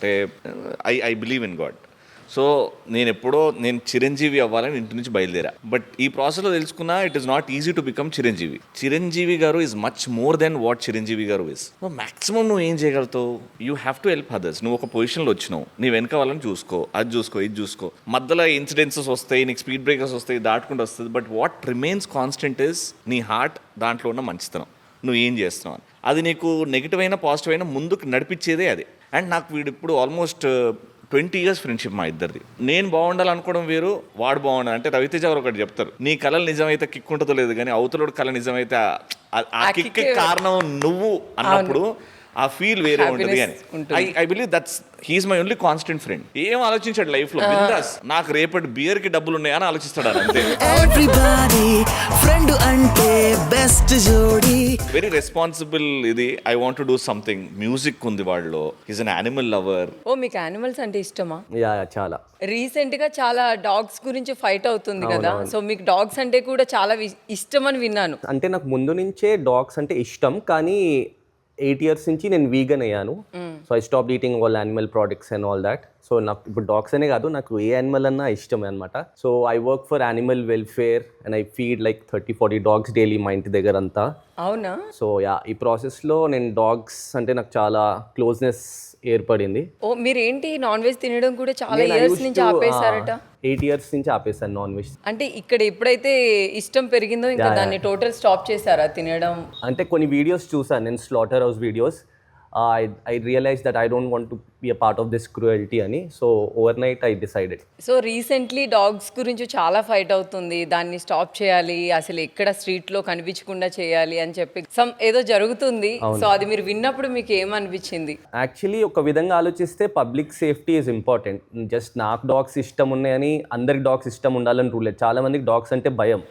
అంటే I believe in God. So నేను చిరంజీవి అవ్వాలని ఇంటి నుంచి బయలుదేరా. బట్ ఈ ప్రాసెస్లో తెలుసుకున్నా it is not easy to become Chiranjeevi. Chiranjeevi garu is much more than what Chiranjeevi garu is. Maximum నువ్వు ఏం చేయగలుగుతావు? You have to help others. నువ్వు ఒక పొజిషన్లో వచ్చినావు, నీ వెనక వాళ్ళని చూసుకో, అది చూసుకో, ఇది చూసుకో. మధ్యలో ఇన్సిడెన్సెస్ వస్తాయి, నీకు స్పీడ్ బ్రేకర్స్ వస్తాయి, దాటుకుంటూ వస్తుంది. But what remains constant is నీ హార్ట్, దాంట్లో ఉన్న మంచితనం, నువ్వు ఏం చేస్తున్నావు అని. అది నీకు నెగిటివ్ అయినా పాజిటివ్ అయినా ముందుకు నడిపించేదే అది. అండ్ నాకు వీడు ఇప్పుడు ఆల్మోస్ట్ 20 years ఫ్రెండ్షిప్ మా ఇద్దరిది. నేను బాగుండాలనుకోవడం వేరు, వాడు బాగుండాలి. అంటే రవితేజ గారు ఒకటి చెప్తారు, నీ కళలు నిజమైతే కిక్ ఉంటుందో లేదు కానీ అవతలోడు కళ నిజమైతే ఆ కిక్ కారణం నువ్వు అన్నప్పుడు ఆ ఫీల్ వేరే ఉంటుంది అని. I believe that's he is my only constant friend. ఏం ఆలోచించాడు లైఫ్ లో, బిందాస్ నాకు రేపటి బియర్ కి డబ్బులు ఉన్నాయని ఆలోచిస్తాడు అంతే. Very responsible. ఇది I want to do something. Music ఉంది వాళ్ళలో. Is an animal lover. ఓ, మీకు యానిమల్స్ అంటే ఇష్టమా? యా, చాలా. రీసెంట్ గా చాలా డాగ్స్ గురించి ఫైట్ అవుతుంది కదా, సో మీకు డాగ్స్ అంటే కూడా చాలా ఇష్టం అని విన్నాను. అంటే నాకు ముందు నుంచే డాగ్స్ అంటే ఇష్టం, కానీ 8 years నుంచి నేను వీగన్ అయ్యాను. So I stop eating all animal products and all that. So నాకు ఇప్పుడు డాగ్స్ అనే కాదు, నాకు ఏ యానిమల్ అన్నా ఇష్టమే అనమాట. So I work for animal welfare and I feed like 30-40 dogs daily మా ఇంటి దగ్గర అంతా. అవునా? సో యా, ఈ ప్రాసెస్లో నేను డాగ్స్ అంటే నాకు చాలా క్లోజ్నెస్ ఏర్పడింది. ఓ, మీరేంటి నాన్ వెజ్ తినడం కూడా చాలా ఇయర్స్ నుంచి ఆపేశారట? 8 years నుంచి ఆపేసాను నాన్ వెజ్. అంటే ఇక్కడ ఎప్పుడైతే ఇష్టం పెరిగిందో ఇంకా దాన్ని టోటల్ స్టాప్ చేశారా తినడం? అంటే కొన్ని వీడియోస్ చూసాను నేను, slaughter house videos. I realized that I don't want to be a part of this cruelty అని. So overnight I decided. So recently dogs గురించి చాలా ఫైట్ అవుతుంది, దాన్ని స్టాప్ చేయాలి, అసలు ఎక్కడ స్ట్రీట్లో కనిపించకుండా చేయాలి అని చెప్పి ఏదో జరుగుతుంది. సో అది మీరు విన్నప్పుడు మీకు ఏమనిపించింది? యాక్చువల్లీ ఒక విధంగా ఆలోచిస్తే public safety is important. Just నాకు డాగ్స్ ఇష్టం ఉన్నాయని అందరికి డాగ్స్ ఇష్టం ఉండాలని రూల్ లేదు. చాలా మందికి డాగ్స్ అంటే భయం.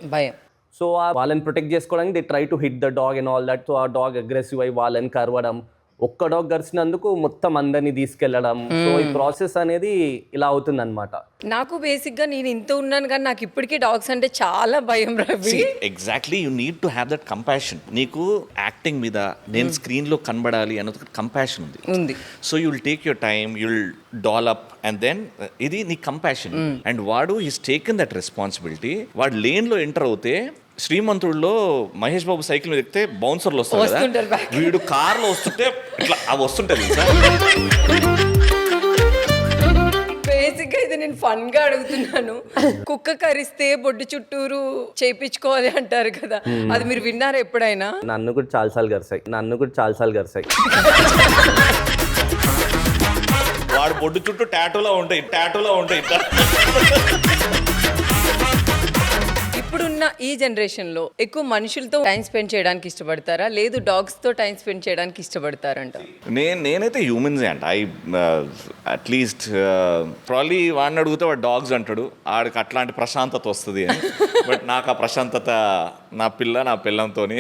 సో వాళ్ళని ప్రొటెక్ట్ చేసుకోవడానికి they try to hit the dog and all that. So ఆ డాగ్ అగ్రెసివ్ అయ్యి వాళ్ళని కరవడం, ఒక్క డాగ్ గరిచినందుకు మొత్తం అందరినీ తీసుకెళ్లడం. సో ఈ ప్రాసెస్ అనేది ఇలా అవుతుంది అనమాట. నాకు బేసిక్ గా నేను ఇంత ఉన్నాను కానీ నాకు ఇప్పటికీ డాగ్స్ అంటే చాలా భయం Ravi. Exactly, you need to have that compassion. నీకు యాక్టింగ్ మీద నేను స్క్రీన్ లో కనబడాలి అన్నది కంపాషన్ ఉంది. So you will take your time, you will develop and then ఇది నీ కంపాషన్. అండ్ వాడు ఈస్ టేకెన్ దట్ రెస్పాన్సిబిలిటీ. వాడు లేన్ లో ఎంటర్ అవుతే, శ్రీమంతుడిలో మహేష్ బాబు సైకిల్ మీద ఎక్కితే బౌన్సర్లు వస్తారు కదా, వీడు కార్లో వస్తుంటే ఇట్లా అవి వస్తుంటది. బేసిక్ గా ఇది నేను ఫన్ గా అడుగుతున్నాను. కుక్క కరిస్తే బొడ్డు చుట్టూరు చేయించుకోవాలి అంటారు కదా, అది మీరు విన్నారా ఎప్పుడైనా? నన్ను కూడా చాలాసార్లు గరిసాయి. వాడు బొడ్డు చుట్టూ టాటూలా ఉంటాయి. ఇప్పుడున్న ఈ జనరేషన్ లో ఎక్కువ మనుషులతో టైం స్పెండ్ చేయడానికి ఇష్టపడతారా, లేదు డాగ్స్ తో టైం స్పెండ్ చేయడానికి ఇష్టపడతారంట? నేనైతే హ్యూమన్స్ అంట. అట్లీస్ట్ ప్రాబ్లీ వాడిని అడిగితే వాడు డాగ్స్ అంటాడు, ఆడికి అట్లాంటి ప్రశాంతత వస్తుంది అని. బట్ నాకు ఆ ప్రశాంతత నా పిల్లంతోని